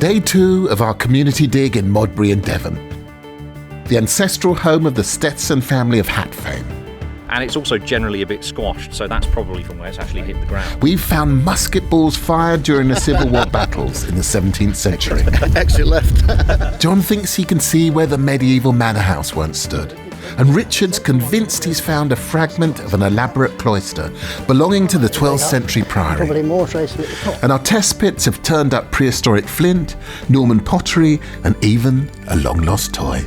Day 2 of our community dig in Modbury and Devon, the ancestral home of the Stetson family of hat fame. And it's also generally a bit squashed, so that's probably from where it's actually hit the ground. We've found musket balls fired during the Civil War battles in the 17th century. Exit left. John thinks he can see where the medieval manor house once stood. And Richard's convinced he's found a fragment of an elaborate cloister belonging to the 12th century priory. Probably more traces at the top. And our test pits have turned up prehistoric flint, Norman pottery, and even a long-lost toy.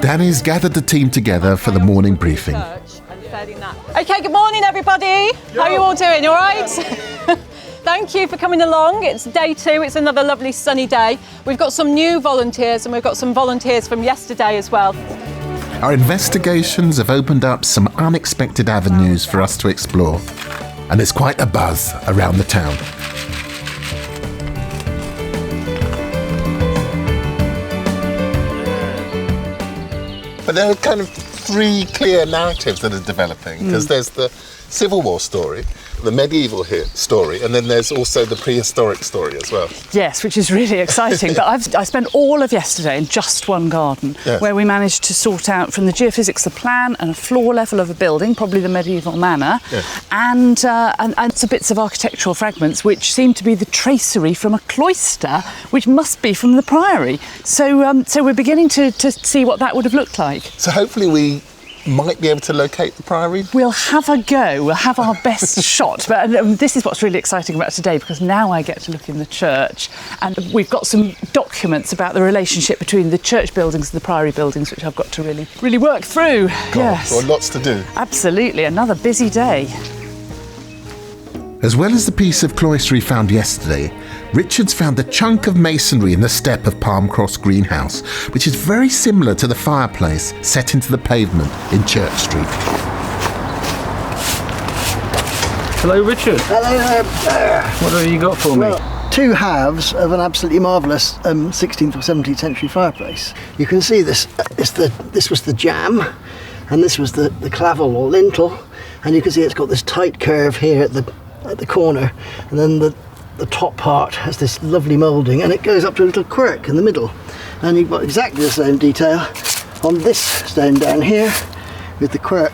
Danny's gathered the team together for the morning briefing. Okay, good morning everybody. How are you all doing, all right? Thank you for coming along. It's day 2, it's another lovely sunny day. We've got some new volunteers and we've got some volunteers from yesterday as well. Our investigations have opened up some unexpected avenues for us to explore. And there's quite a buzz around the town. But there are kind of 3 clear narratives that are developing, because there's the Civil War story, the medieval story, and then there's also the prehistoric story as well. Yes, which is really exciting. But I spent all of yesterday in just one garden, where we managed to sort out from the geophysics the plan and a floor level of a building, probably the medieval manor, and some bits of architectural fragments which seem to be the tracery from a cloister, which must be from the Priory. So we're beginning to see what that would have looked like. So hopefully we might be able to locate the Priory? We'll have a go, we'll have our best shot. But this is what's really exciting about today, because now I get to look in the church and we've got some documents about the relationship between the church buildings and the Priory buildings, which I've got to really work through. Yes. Well, lots to do. Absolutely, another busy day. As well as the piece of cloistery found yesterday, Richard's found a chunk of masonry in the step of Palm Cross Greenhouse, which is very similar to the fireplace set into the pavement in Church Street. Hello, Richard. Hello there. What have you got for me? Well, 2 halves of an absolutely marvellous 16th or 17th century fireplace. You can see this. This was the jamb, and this was the clavel or lintel, and you can see it's got this tight curve here at the corner, and then the top part has this lovely moulding, and it goes up to a little quirk in the middle, and you've got exactly the same detail on this stone down here with the quirk,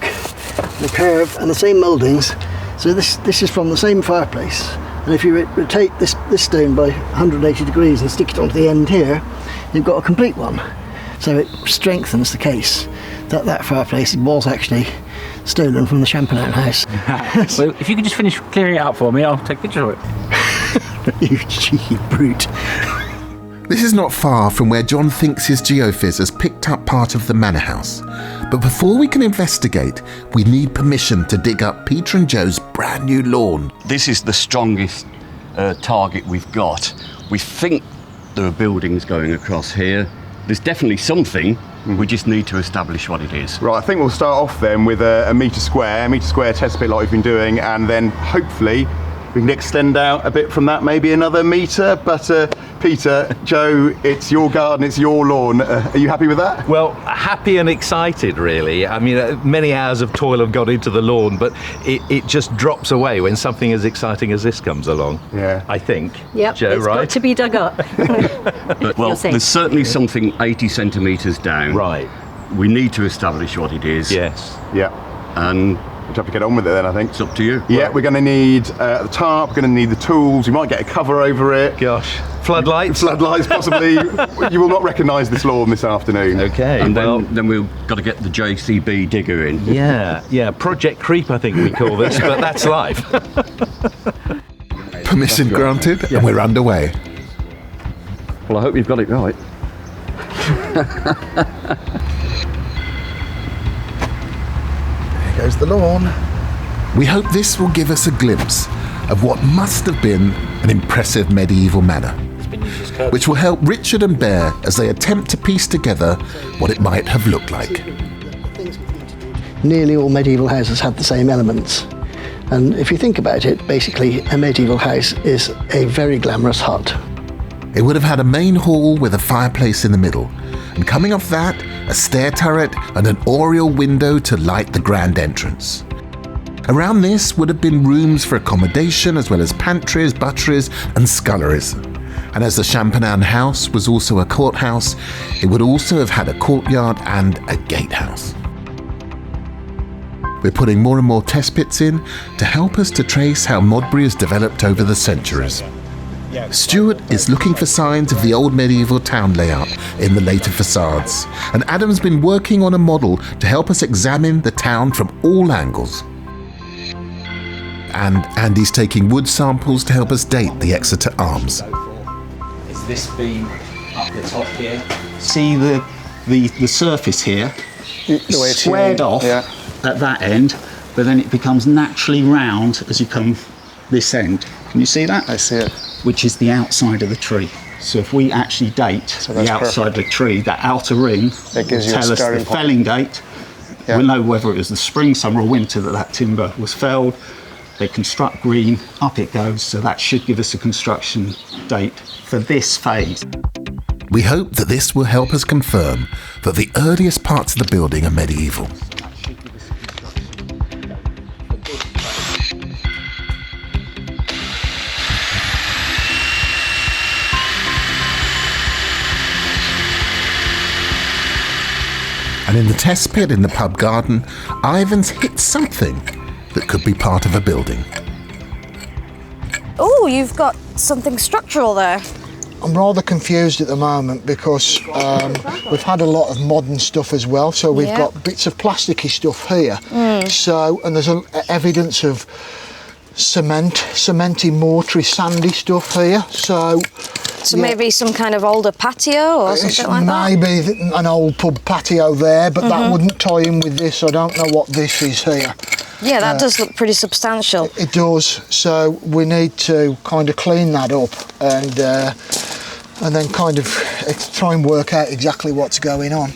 the curve, and the same mouldings. So this is from the same fireplace, and if you rotate this stone by 180 degrees and stick it onto the end here, you've got a complete one. So it strengthens the case that that fireplace was actually stolen from the Champollion house. Well, if you could just finish clearing it out for me, I'll take a picture of it. You cheeky brute. This is not far from where John thinks his geophys has picked up part of the manor house. But before we can investigate, we need permission to dig up Peter and Joe's brand new lawn. This is the strongest target we've got. We think there are buildings going across here. There's definitely something. We just need to establish what it is. Right, I think we'll start off then with a metre square test pit like we've been doing, and then hopefully we can extend out a bit from that, maybe another metre. But Peter, Joe, it's your garden, it's your lawn. Are you happy with that? Well, happy and excited, really. I mean, many hours of toil have gone into the lawn, but it just drops away when something as exciting as this comes along. Yeah. I think. Yep, Joe, it's right? got to be dug up. But, well, there's certainly something 80 centimetres down. Right. We need to establish what it is. Yes. Yeah. And we'll have to get on with it then, I think. It's up to you. Yeah, we're going to need the tarp, we're going to need the tools, we might get a cover over it. Gosh. Floodlights? Floodlights, possibly. You will not recognise this lawn this afternoon. Okay. And then we've got to get the JCB digger in. Yeah, Project Creep, I think we call this, but that's life. Permission granted, and we're underway. Well, I hope you've got it right. There goes the lawn. We hope this will give us a glimpse of what must have been an impressive medieval manor, which will help Richard and Bear as they attempt to piece together what it might have looked like. Nearly all medieval houses had the same elements. And if you think about it, basically a medieval house is a very glamorous hut. It would have had a main hall with a fireplace in the middle, and coming off that, a stair turret and an oriel window to light the grand entrance. Around this would have been rooms for accommodation, as well as pantries, butteries and sculleries. And as the Champagnat house was also a courthouse, it would also have had a courtyard and a gatehouse. We're putting more and more test pits in to help us to trace how Modbury has developed over the centuries. Stuart is looking for signs of the old medieval town layout in the later facades, and Adam's been working on a model to help us examine the town from all angles. And Andy's taking wood samples to help us date the Exeter Arms. Is this beam up the top here? See the surface here, The way it's squared off at that end, but then it becomes naturally round as you come this end. Can you see that? I see it. Which is the outside of the tree. So if we actually date the outside of the tree, that outer ring will tell us the felling date. We'll know whether it was the spring, summer or winter that timber was felled. They construct green, up it goes, so that should give us a construction date for this phase. We hope that this will help us confirm that the earliest parts of the building are medieval. And in the test pit in the pub garden, Ivan's hit something that could be part of a building. Oh, you've got something structural there. I'm rather confused at the moment because we've had a lot of modern stuff as well. So we've got bits of plasticky stuff here. So, and there's evidence of cementy, mortar, sandy stuff here. So maybe some kind of older patio or something like that? Maybe an old pub patio there, but that wouldn't tie in with this. I don't know what this is here. Yeah, that does look pretty substantial. It does. So we need to kind of clean that up and then kind of try and work out exactly what's going on.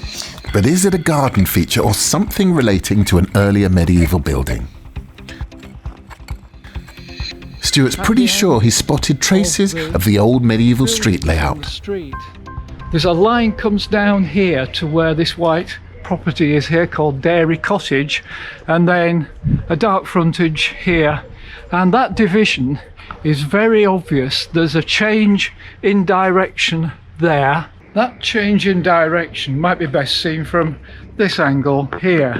But is it a garden feature or something relating to an earlier medieval building? Stuart's pretty sure he spotted traces of the old medieval street layout. There's a line comes down here to where this white property is here called Dairy Cottage, and then a dark frontage here, and that division is very obvious. There's a change in direction there. That change in direction might be best seen from this angle here,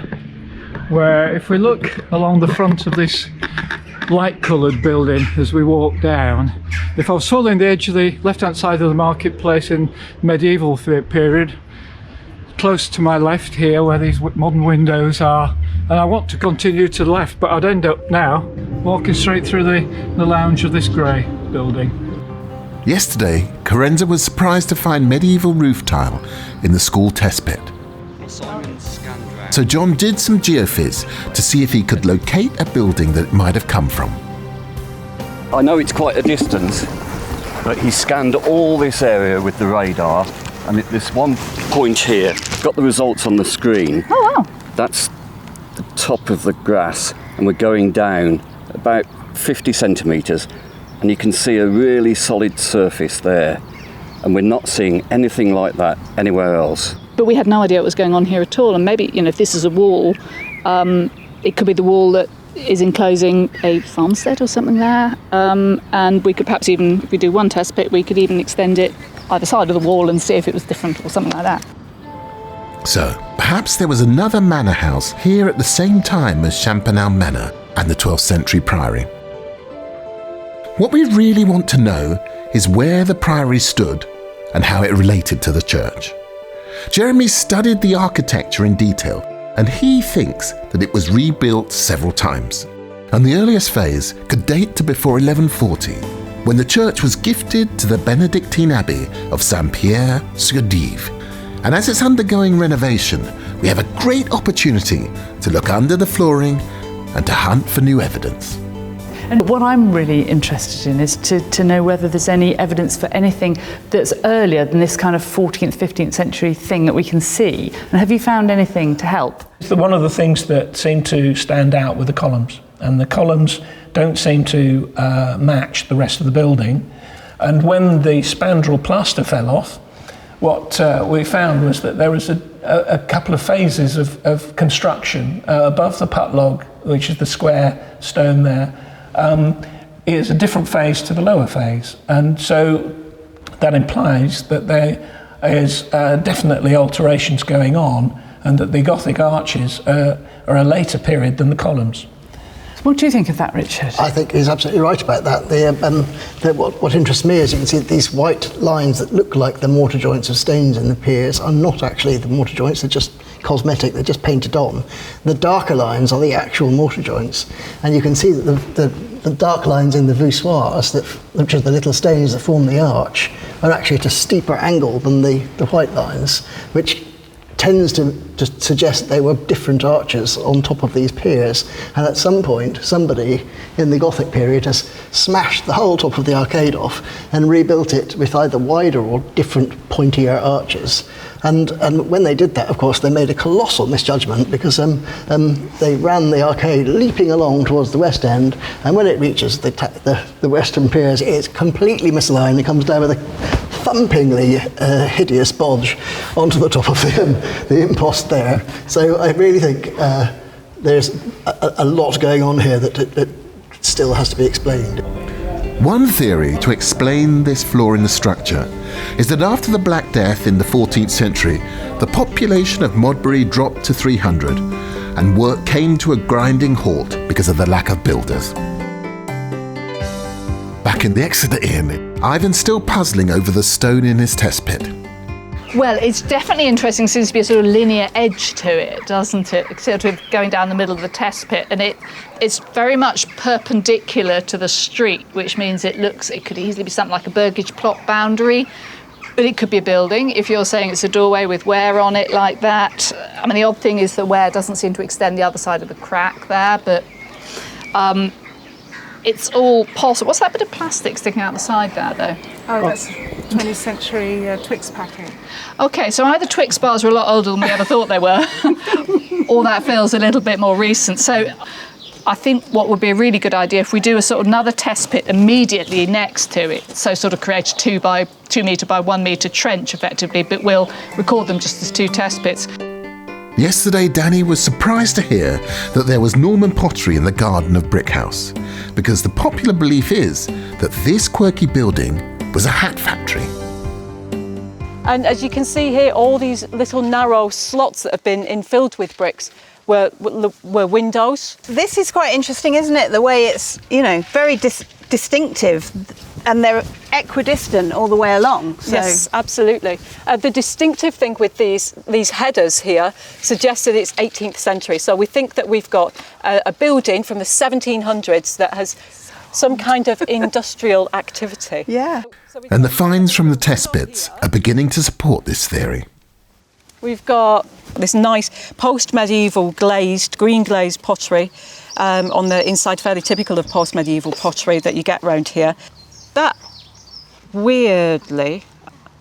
where if we look along the front of this light coloured building as we walk down, if I was following the edge of the left hand side of the marketplace in medieval period, close to my left here where these modern windows are, and I want to continue to the left, but I'd end up now walking straight through the lounge of this grey building. Yesterday, Carenza was surprised to find medieval roof tile in the school test pit. So John did some geophys to see if he could locate a building that it might have come from. I know it's quite a distance, but he scanned all this area with the radar, and at this one point here, got the results on the screen. Oh wow! That's the top of the grass, and we're going down about 50 centimetres, and you can see a really solid surface there, and we're not seeing anything like that anywhere else. But we had no idea what was going on here at all, and maybe, if this is a wall, it could be the wall that is enclosing a farmstead or something there, and we could perhaps even, if we do one test pit, we could even extend it either side of the wall and see if it was different or something like that. So, perhaps there was another manor house here at the same time as Champagnat Manor and the 12th century Priory. What we really want to know is where the Priory stood and how it related to the church. Jeremy studied the architecture in detail, and he thinks that it was rebuilt several times. And the earliest phase could date to before 1140, when the church was gifted to the Benedictine Abbey of Saint-Pierre-sur-Dive. And as it's undergoing renovation, we have a great opportunity to look under the flooring and to hunt for new evidence. And what I'm really interested in is to know whether there's any evidence for anything that's earlier than this kind of 14th, 15th century thing that we can see. And have you found anything to help? One of the things that seemed to stand out were the columns. and the columns don't seem to match the rest of the building. And when the spandrel plaster fell off, what we found was that there was a couple of phases of construction above the putt log, which is the square stone there, is a different phase to the lower phase. And so that implies that there is definitely alterations going on, and that the Gothic arches are a later period than the columns. What do you think of that, Richard? I think he's absolutely right about that. What interests me is you can see that these white lines that look like the mortar joints of stains in the piers are not actually the mortar joints, they're just cosmetic, they're just painted on. The darker lines are the actual mortar joints, and you can see that the dark lines in the voussoirs, which are the little stains that form the arch, are actually at a steeper angle than the white lines, which tends to suggest they were different arches on top of these piers, and at some point somebody in the Gothic period has smashed the whole top of the arcade off and rebuilt it with either wider or different pointier arches. And when they did that, of course, they made a colossal misjudgment, because they ran the arcade leaping along towards the west end, and when it reaches the western piers, it's completely misaligned. It comes down with a thumpingly hideous bodge onto the top of the impost there. So I really think there's a lot going on here that still has to be explained. One theory to explain this flaw in the structure is that after the Black Death in the 14th century, the population of Modbury dropped to 300, and work came to a grinding halt because of the lack of builders. Back in the Exeter Inn, Ivan's still puzzling over the stone in his test pit. Well, it's definitely interesting. Seems to be a sort of linear edge to it, doesn't it? Sort of going down the middle of the test pit, and it's very much perpendicular to the street, which means it could easily be something like a burgage plot boundary, but it could be a building. If you're saying it's a doorway with wear on it like that, I mean, the odd thing is the wear doesn't seem to extend the other side of the crack there, but it's all possible. What's that bit of plastic sticking out the side there, though? Oh, that's 20th century Twix packing. OK, so either Twix bars were a lot older than we ever thought they were, or that feels a little bit more recent. So I think what would be a really good idea if we do a sort of another test pit immediately next to it, so sort of create a 2 metre by 1 metre trench effectively, but we'll record them just as 2 test pits. Yesterday, Danny was surprised to hear that there was Norman pottery in the garden of Brickhouse, because the popular belief is that this quirky building was a hat factory. And as you can see here, all these little narrow slots that have been infilled with bricks were windows. This is quite interesting, isn't it? The way it's, very distinctive, and they're equidistant all the way along. So. Yes, absolutely. The distinctive thing with these headers here suggests that it's 18th century. So we think that we've got a building from the 1700s that has some kind of industrial activity. Yeah. And the finds from the test pits are beginning to support this theory. We've got this nice post-medieval green glazed pottery on the inside, fairly typical of post-medieval pottery that you get around here. That, weirdly,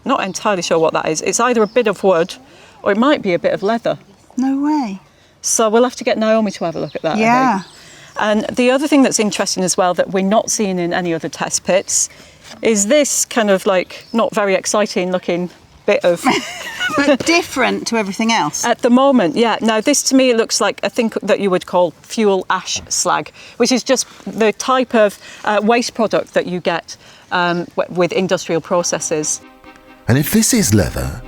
not entirely sure what that is. It's either a bit of wood or it might be a bit of leather. No way. So we'll have to get Naomi to have a look at that. Yeah. I think. And the other thing that's interesting as well that we're not seeing in any other test pits is this kind of not very exciting looking bit of... But different to everything else? At the moment, yeah. Now this to me looks like a thing that you would call fuel ash slag, which is just the type of waste product that you get with industrial processes. And if this is leather,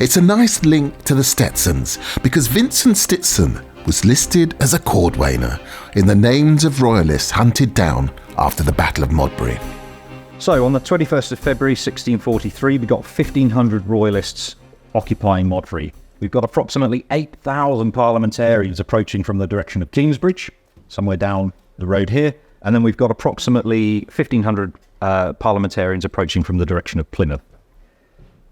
it's a nice link to the Stetsons, because Vincent Stetson was listed as a cordwainer in the names of royalists hunted down after the Battle of Modbury. So on the 21st of February 1643, we got 1,500 royalists occupying Modbury. We've got approximately 8,000 parliamentarians approaching from the direction of Kingsbridge, somewhere down the road here, and then we've got approximately 1,500 parliamentarians approaching from the direction of Plymouth.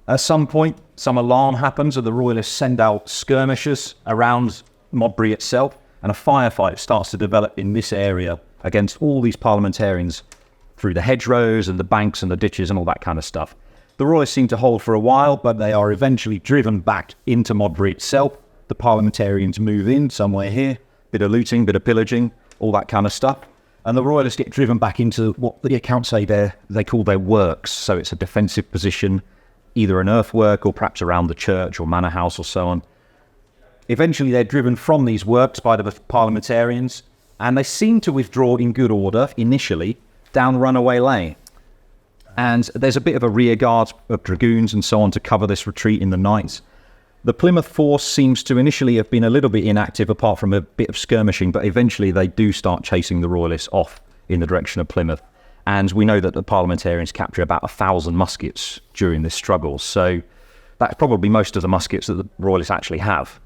At some point, some alarm happens and the royalists send out skirmishers around Modbury itself, and a firefight starts to develop in this area against all these parliamentarians through the hedgerows and the banks and the ditches and all that kind of stuff. The royalists seem to hold for a while, but they are eventually driven back into Modbury itself. The parliamentarians move in somewhere here, bit of looting, bit of pillaging, all that kind of stuff. And the royalists get driven back into what the accounts say they call their works. So it's a defensive position, either an earthwork or perhaps around the church or manor house or so on. Eventually they're driven from these works by the parliamentarians, and they seem to withdraw in good order initially down Runaway Lane. And there's a bit of a rear guard of dragoons and so on to cover this retreat in the night. The Plymouth force seems to initially have been a little bit inactive apart from a bit of skirmishing, but eventually they do start chasing the royalists off in the direction of Plymouth. And we know that the parliamentarians capture about 1,000 muskets during this struggle. So that's probably most of the muskets that the royalists actually have.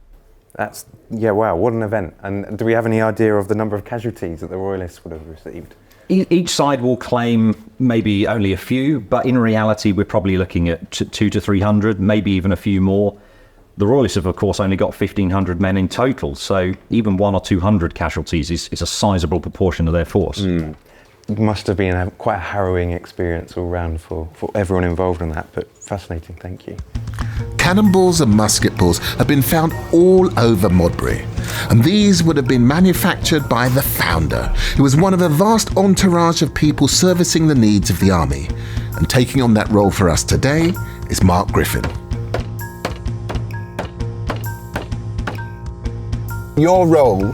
Wow, what an event. And do we have any idea of the number of casualties that the royalists would have received? Each side will claim maybe only a few, but in reality we're probably looking at 200 to 300, maybe even a few more. The royalists have, of course, only got 1,500 men in total, so even 100 or 200 casualties is a sizable proportion of their force. It must have been quite a harrowing experience all round for everyone involved in that, but fascinating, thank you. Cannonballs and musket balls have been found all over Modbury, and these would have been manufactured by the founder, who was one of a vast entourage of people servicing the needs of the army. And taking on that role for us today is Mark Griffin. Your role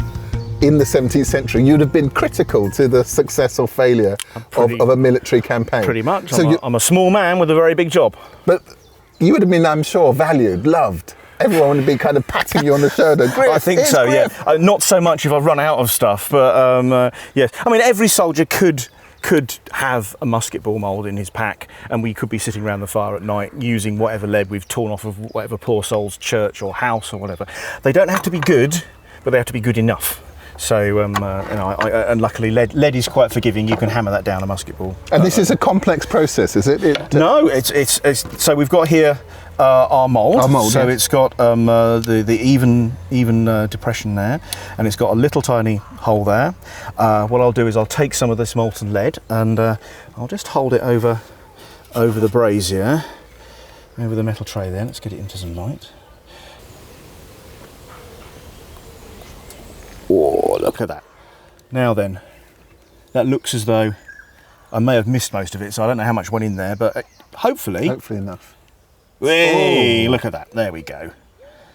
in the 17th century, you'd have been critical to the success or failure of a military campaign. Pretty much. So I'm a small man with a very big job. But you would have been, I'm sure, valued, loved. Everyone would be kind of patting you on the shoulder. I think so, Griff. Yeah. Not so much if I've run out of stuff, but yes. I mean, every soldier could have a musket ball mould in his pack, and we could be sitting around the fire at night using whatever lead we've torn off of whatever poor soul's church or house or whatever. They don't have to be good, but they have to be good enough. So, and luckily lead is quite forgiving. You can hammer that down a musket ball. And this is a complex process, is it? No, it's so we've got here our mould. So it's got the even depression there, and it's got a little tiny hole there. What I'll do is I'll take some of this molten lead and I'll just hold it over the brazier, over the metal tray there. Let's get it into some light. Oh, look at that. Now then, that looks as though I may have missed most of it, so I don't know how much went in there, but hopefully enough. Hey, look at that. There we go.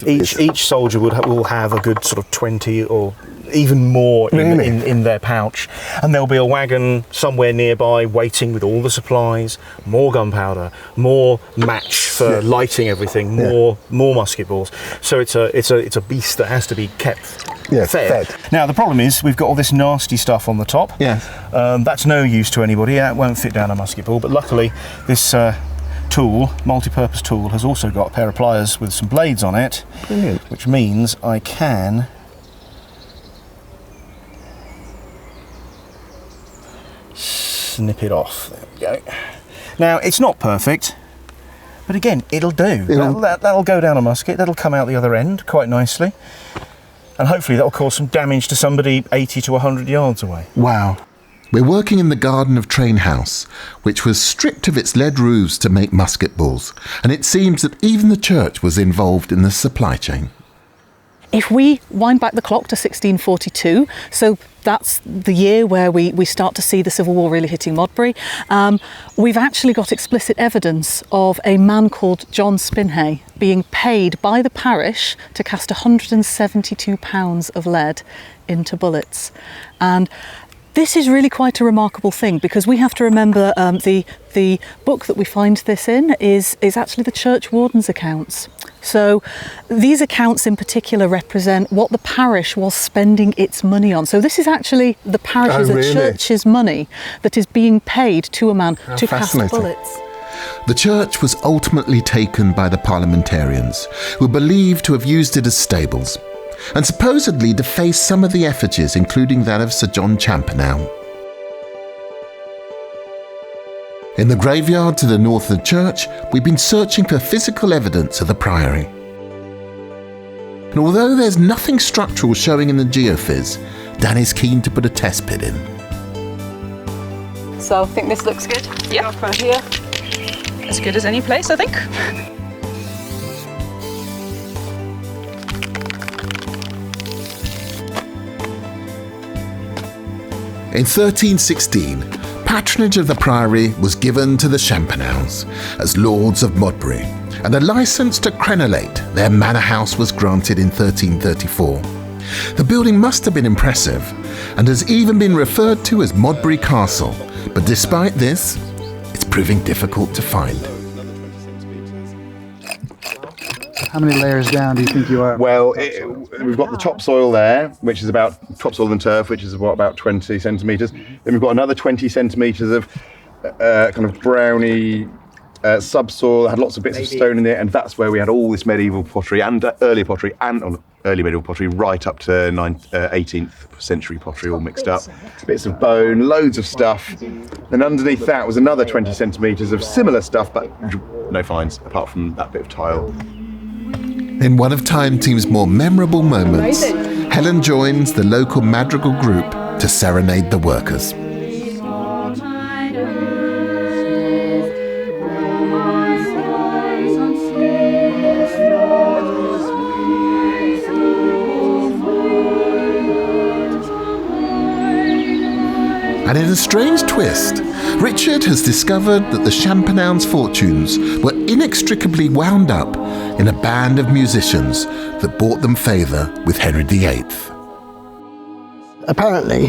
Each soldier will have a good sort of 20 or even more in their pouch, and there'll be a wagon somewhere nearby waiting with all the supplies, more gunpowder, more match for lighting everything, more musket balls. So it's a beast that has to be kept fed. Now the problem is we've got all this nasty stuff on the top. That's no use to anybody. That won't fit down a musket ball, but luckily this multi-purpose tool has also got a pair of pliers with some blades on it. Brilliant. Which means I can snip it off. There we go. Now it's not perfect, but again it'll do. That'll go down a musket, that'll come out the other end quite nicely, and hopefully that'll cause some damage to somebody 80 to 100 yards away. Wow. We're working in the garden of Train House, which was stripped of its lead roofs to make musket balls, and it seems that even the church was involved in the supply chain. If we wind back the clock to 1642, so that's the year where we start to see the Civil War really hitting Modbury, we've actually got explicit evidence of a man called John Spinhay being paid by the parish to cast 172 pounds of lead into bullets. And this is really quite a remarkable thing, because we have to remember the book that we find this in is actually the church warden's accounts. So these accounts in particular represent what the parish was spending its money on. So this is actually the parish's and church's money that is being paid to a man to cast bullets. The church was ultimately taken by the parliamentarians, who were believed to have used it as stables, and supposedly defaced some of the effigies, including that of Sir John Champernowne. In the graveyard to the north of the church, we've been searching for physical evidence of the Priory. And although there's nothing structural showing in the geophys, Dan is keen to put a test pit in. So I think this looks good. Yeah. Right here. As good as any place, I think. In 1316, patronage of the Priory was given to the Champenows as Lords of Modbury, and a licence to crenellate their manor house was granted in 1334. The building must have been impressive and has even been referred to as Modbury Castle, but despite this, it's proving difficult to find. How many layers down do you think you are? Well, we've got the topsoil there, which is about topsoil and turf, which is about 20 centimetres. Then we've got another 20 centimetres of kind of browny subsoil, had lots of bits of stone in it, and that's where we had all this medieval pottery and early medieval pottery right up to 18th century pottery all mixed up. Bits of bone, loads of stuff. And underneath that was another 20 centimetres of similar stuff, but no finds apart from that bit of tile. In one of Time Team's more memorable moments, Helen joins the local madrigal group to serenade the workers. And in a strange twist, Richard has discovered that the Champenown's fortunes were inextricably wound up in a band of musicians that brought them favour with Henry VIII. Apparently,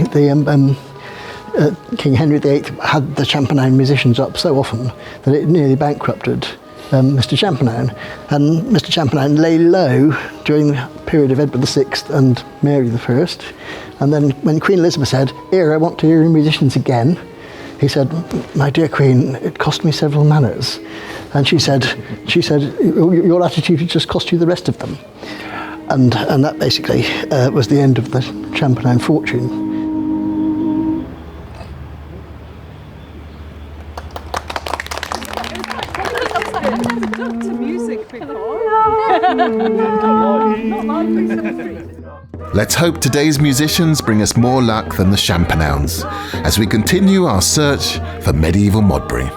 King Henry VIII had the Champenown musicians up so often that it nearly bankrupted Mr. Champenown. And Mr. Champenown lay low during the period of Edward VI and Mary I. And then when Queen Elizabeth said, "Here, I want to hear your musicians again," he said, "My dear Queen, it cost me several manors." And she said, "Your attitude would just cost you the rest of them." And that basically was the end of the Champenown fortune. Let's hope today's musicians bring us more luck than the Champenowns as we continue our search for medieval Modbury.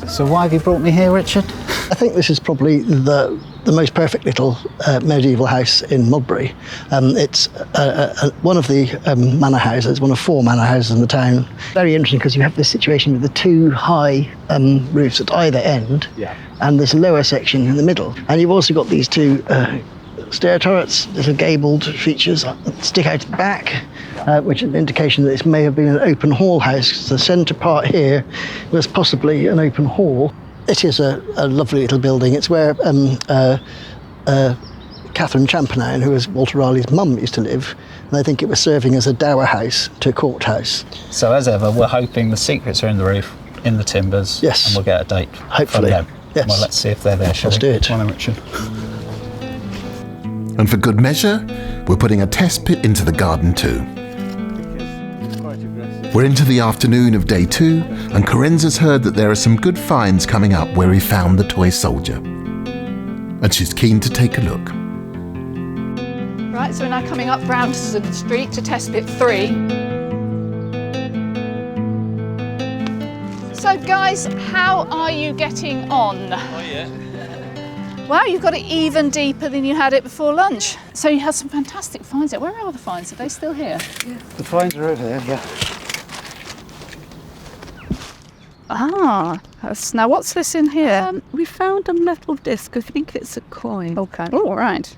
So why have you brought me here, Richard? I think this is probably the most perfect little medieval house in Modbury. It's one of the manor houses, one of 4 manor houses in the town. Very interesting because you have this situation with the 2 high roofs at either end, and this lower section in the middle. And you've also got these 2 stair turrets, little gabled features that stick out at the back, which is an indication that this may have been an open hall house. The centre part here was possibly an open hall. It is a lovely little building. It's where Catherine Champenown, who was Walter Raleigh's mum, used to live, and I think it was serving as a dower house to a courthouse. So as ever, we're hoping the secrets are in the roof, in the timbers, yes, and we'll get a date. Hopefully, yes. Well, let's see if they're there, shall we? Let's do it. Come on, Richard. And for good measure, we're putting a test pit into the garden too. We're into the afternoon of day 2, and Corenza's heard that there are some good finds coming up where we found the toy soldier. And she's keen to take a look. Right, so we're now coming up Brownson Street to test pit 3. So guys, how are you getting on? Oh yeah. Wow, you've got it even deeper than you had it before lunch. So you had some fantastic finds there. Where are the finds? Are they still here? Yeah. The finds are over there, yeah. Ah, now what's this in here? We found a metal disc. I think it's a coin. Okay, all right.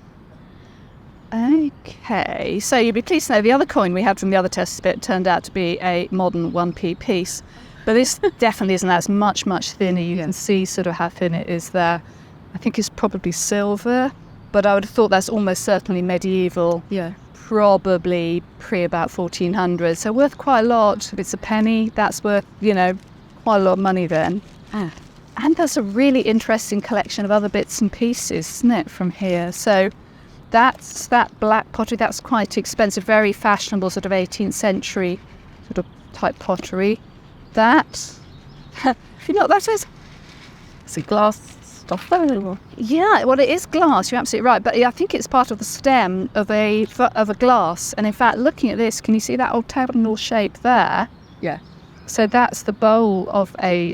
Okay, so you'd be pleased to know the other coin we had from the other test bit turned out to be a modern 1p piece. But this definitely isn't. That's much, much thinner. You can see sort of how thin it is there. I think it's probably silver, but I would have thought that's almost certainly medieval. Yeah. Probably pre about 1400. So worth quite a lot. If it's a penny, that's worth, quite a lot of money then. Ah. And there's a really interesting collection of other bits and pieces, isn't it, from here? So that's that black pottery. That's quite expensive, very fashionable sort of 18th century sort of type pottery. That, you know what that is? It's a glass stopper. Yeah, well, it is glass. You're absolutely right. But I think it's part of the stem of a glass. And in fact, looking at this, can you see that octagonal shape there? Yeah. So that's the bowl of a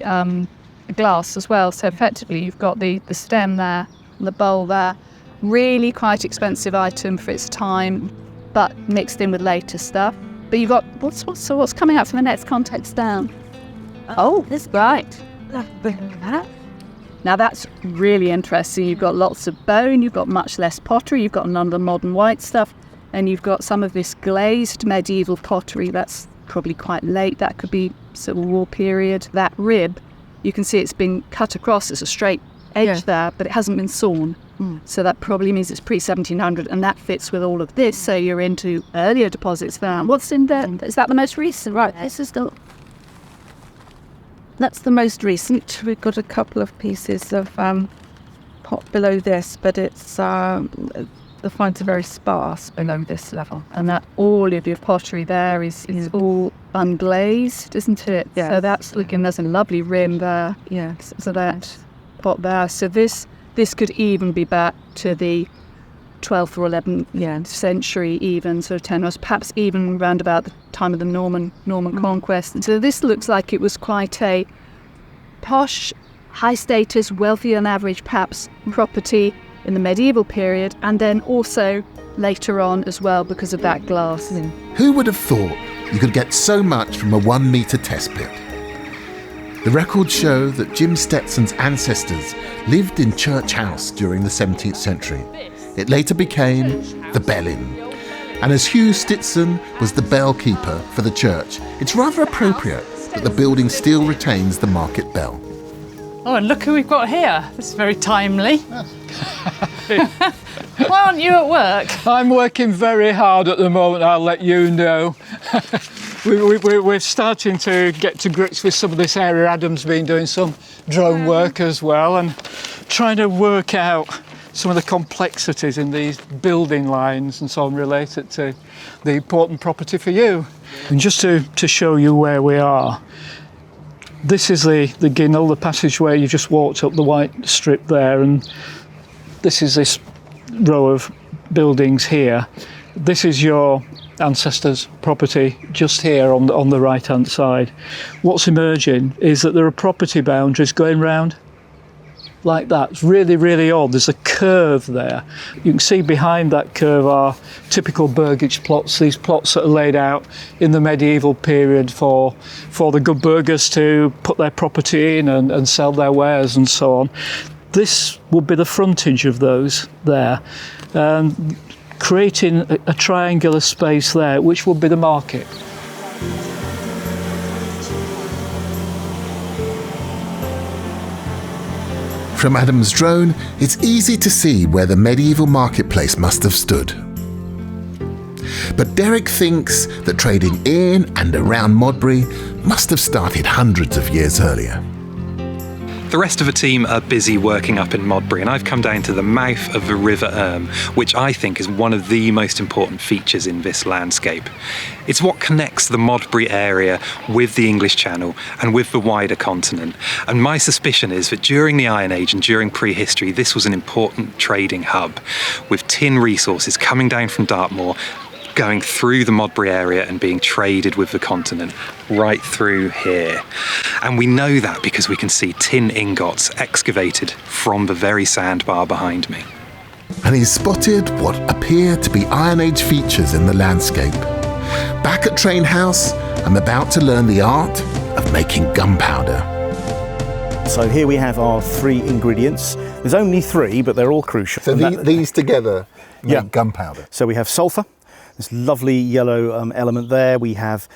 glass as well. So effectively, you've got the stem there and the bowl there. Really quite expensive item for its time, but mixed in with later stuff. But you've got what's coming out from the next context down? Oh, this right. That. Now that's really interesting. You've got lots of bone, you've got much less pottery, you've got none of the modern white stuff, and you've got some of this glazed medieval pottery that's probably quite late. That could be Civil War period. That rib, you can see it's been cut across. It's a straight edge there, but it hasn't been sawn. So that probably means it's pre-1700, and that fits with all of this. So you're into earlier deposits there. What's in there? Is that the most recent? Right, this is the... That's the most recent. We've got a couple of pieces of pot below this, but it's the finds are very sparse below this level. And that all of your pottery there is all unglazed, isn't it? Yeah. So that's looking. There's a lovely rim there. Yeah. So that pot there. So this could even be back to the 12th or 11th century, even sort of 10, or perhaps even around about the time of the Norman conquest. And so this looks like it was quite a posh, high status, wealthier than average perhaps property in the medieval period, and then also later on as well because of that glass. Who would have thought you could get so much from a 1 metre test pit? The records show that Jim Stetson's ancestors lived in Church House during the 17th century. It later became the Bell Inn. And as Hugh Stetson was the bell keeper for the church, it's rather appropriate that the building still retains the market bell. Oh, and look who we've got here. This is very timely. Why aren't you at work? I'm working very hard at the moment, I'll let you know. We're starting to get to grips with some of this area. Adam's been doing some drone work as well, and trying to work out some of the complexities in these building lines and so on related to the important property for you. And just to show you where we are, this is the ginnel, the passageway. You just walked up the white strip there, and this is this row of buildings here. This is your ancestors' property just here on the right hand side. What's emerging is that there are property boundaries going round like that. It's really, really odd. There's a curve there. You can see behind that curve are typical burgage plots, these plots that are laid out in the medieval period for the good burghers to put their property in and sell their wares and so on. This would be the frontage of those there, creating a triangular space there, which would be the market. From Adam's drone, it's easy to see where the medieval marketplace must have stood. But Derek thinks that trading in and around Modbury must have started hundreds of years earlier. The rest of the team are busy working up in Modbury, and I've come down to the mouth of the River Erm, which I think is one of the most important features in this landscape. It's what connects the Modbury area with the English Channel and with the wider continent. And my suspicion is that during the Iron Age and during prehistory, this was an important trading hub, with tin resources coming down from Dartmoor, going through the Modbury area and being traded with the continent right through here. And we know that because we can see tin ingots excavated from the very sandbar behind me. And he's spotted what appear to be Iron Age features in the landscape. Back at Train House, I'm about to learn the art of making gunpowder. So here we have our 3 ingredients. There's only 3, but they're all crucial. So these together make gunpowder. So we have sulphur, this lovely yellow element there. We have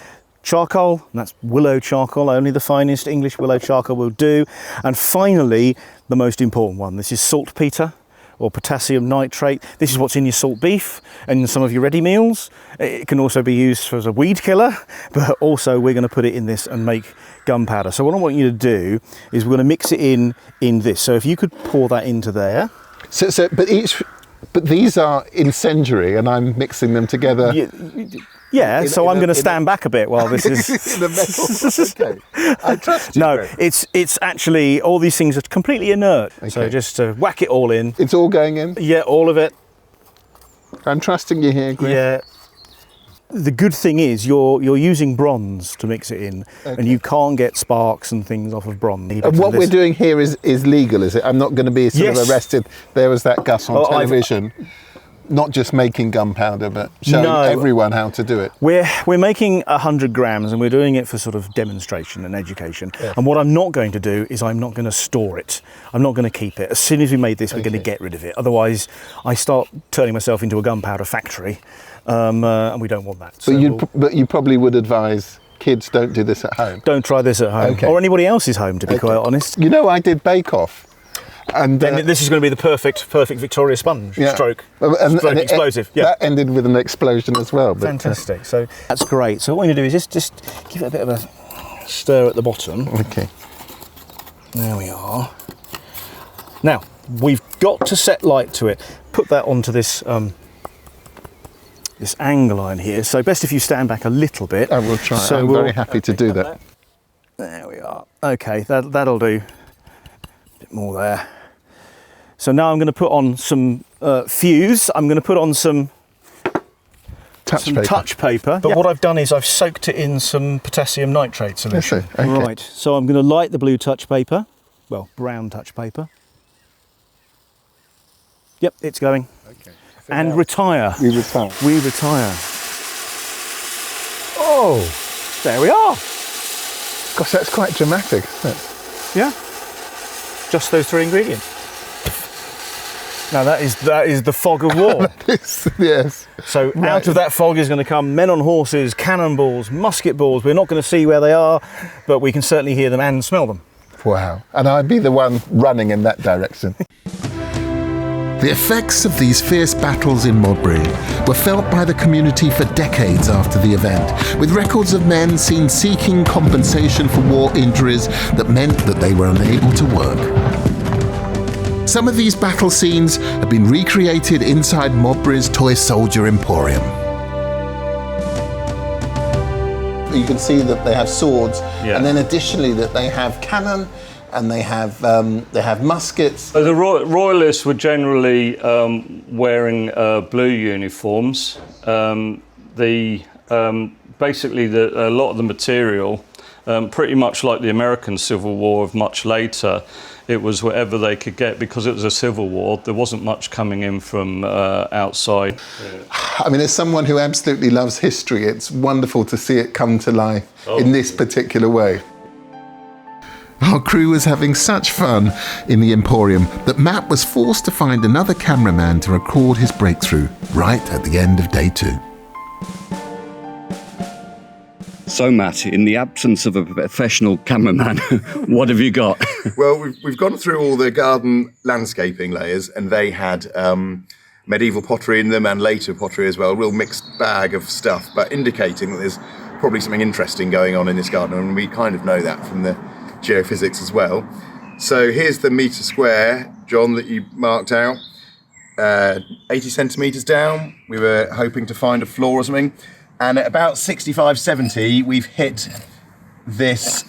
charcoal, and that's willow charcoal, only the finest English willow charcoal will do. And finally, the most important one, this is saltpeter, or potassium nitrate. This is what's in your salt beef and in some of your ready meals. It can also be used as a weed killer, but also we're going to put it in this and make gunpowder. So what I want you to do is we're going to mix it in this. So if you could pour that into there. But these are incendiary, and I'm mixing them together. Yeah, so I'm going to stand back a bit while this is in the metal. Okay, I trust you. No, it's actually, all these things are completely inert. Okay. So just whack it all in. It's all going in? Yeah, all of it. I'm trusting you here, Griff. Yeah. The good thing is you're using bronze to mix it in, and you can't get sparks and things off of bronze. And what we're doing here is legal, is it? I'm not going to be sort of arrested. There was that Gus on television. not just making gunpowder, but showing everyone how to do it. We're making 100 grams, and we're doing it for sort of demonstration and education. Yeah. And what I'm not going to do is I'm not going to store it. I'm not going to keep it. As soon as we made this, we're going to get rid of it. Otherwise, I start turning myself into a gunpowder factory, and we don't want that. But you probably would advise kids don't do this at home. Don't try this at home, or anybody else's home, to be quite honest. You know, I did Bake Off. And then this is going to be the perfect Victoria sponge stroke explosive. Yeah. That ended with an explosion as well. But, fantastic. So that's great. So what we're going to do is just give it a bit of a stir at the bottom. Okay. There we are. Now we've got to set light to it. Put that onto this this angle iron here. So best if you stand back a little bit. I will try. So I'm very happy to do that. There we are. Okay, that'll do. A bit more there. So now I'm going to put on some fuse. I'm going to put on some touch paper. But what I've done is I've soaked it in some potassium nitrate solution. Okay. Right. So I'm going to light the blue touch paper. Well, brown touch paper. Yep, it's going. Okay. And retire. We retire. We retire. Oh, there we are. Gosh, that's quite dramatic, isn't it? Yeah. Just those 3 ingredients. Now that is the fog of war. Yes. So out of that fog is going to come men on horses, cannonballs, musket balls. We're not going to see where they are, but we can certainly hear them and smell them. Wow. And I'd be the one running in that direction. The effects of these fierce battles in Modbury were felt by the community for decades after the event, with records of men seen seeking compensation for war injuries that meant that they were unable to work. Some of these battle scenes have been recreated inside Modbury's Toy Soldier Emporium. You can see that they have swords, and then additionally that they have cannon, and they have muskets. So the royalists were generally wearing blue uniforms. Basically, a lot of the material, pretty much like the American Civil War of much later, it was whatever they could get because it was a civil war. There wasn't much coming in from outside. I mean, as someone who absolutely loves history, it's wonderful to see it come to life in this particular way. Our crew was having such fun in the Emporium that Matt was forced to find another cameraman to record his breakthrough right at the end of day 2. So Matt, in the absence of a professional cameraman, what have you got? Well, we've gone through all the garden landscaping layers, and they had medieval pottery in them and later pottery as well, a real mixed bag of stuff, but indicating that there's probably something interesting going on in this garden, and we kind of know that from the geophysics as well. So here's the metre square, John, that you marked out, 80 centimetres down. We were hoping to find a floor or something. And at about 65, 70, we've hit this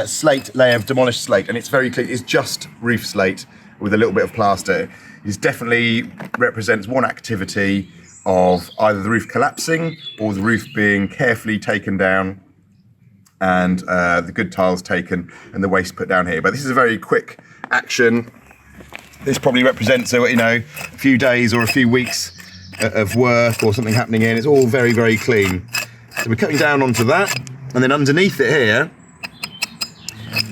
slate layer of demolished slate, and it's very clear. It's just roof slate with a little bit of plaster. It definitely represents one activity of either the roof collapsing or the roof being carefully taken down and the good tiles taken and the waste put down here. But this is a very quick action. This probably represents a few days or a few weeks of work or something happening here, and it's all very, very clean. So we're cutting down onto that, and then underneath it here,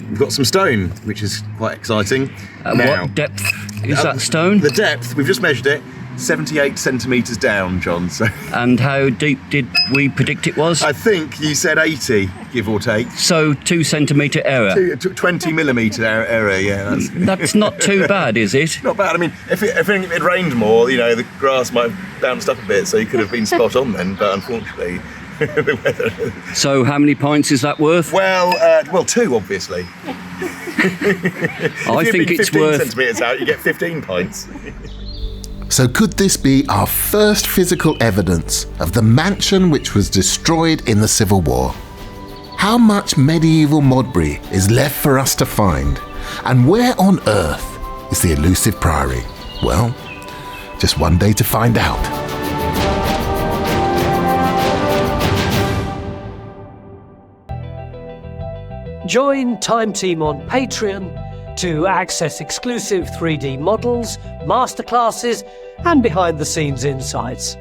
we've got some stone, which is quite exciting. Now, what depth is that stone? The depth, we've just measured it, 78 centimetres down, John. So. And how deep did we predict it was? I think you said 80, give or take. So 2 centimetre error? 20 millimetre error, yeah. That's not too bad, is it? Not bad. I mean, if it rained more, the grass might have bounced up a bit, so you could have been spot on then, but unfortunately, the weather. So how many points is that worth? Well, 2, obviously. I think it's 15 worth... centimetres out, you get 15 points. So could this be our first physical evidence of the mansion which was destroyed in the Civil War? How much medieval Modbury is left for us to find? And where on earth is the elusive Priory? Well, just one day to find out. Join Time Team on Patreon to access exclusive 3D models, masterclasses, and behind-the-scenes insights.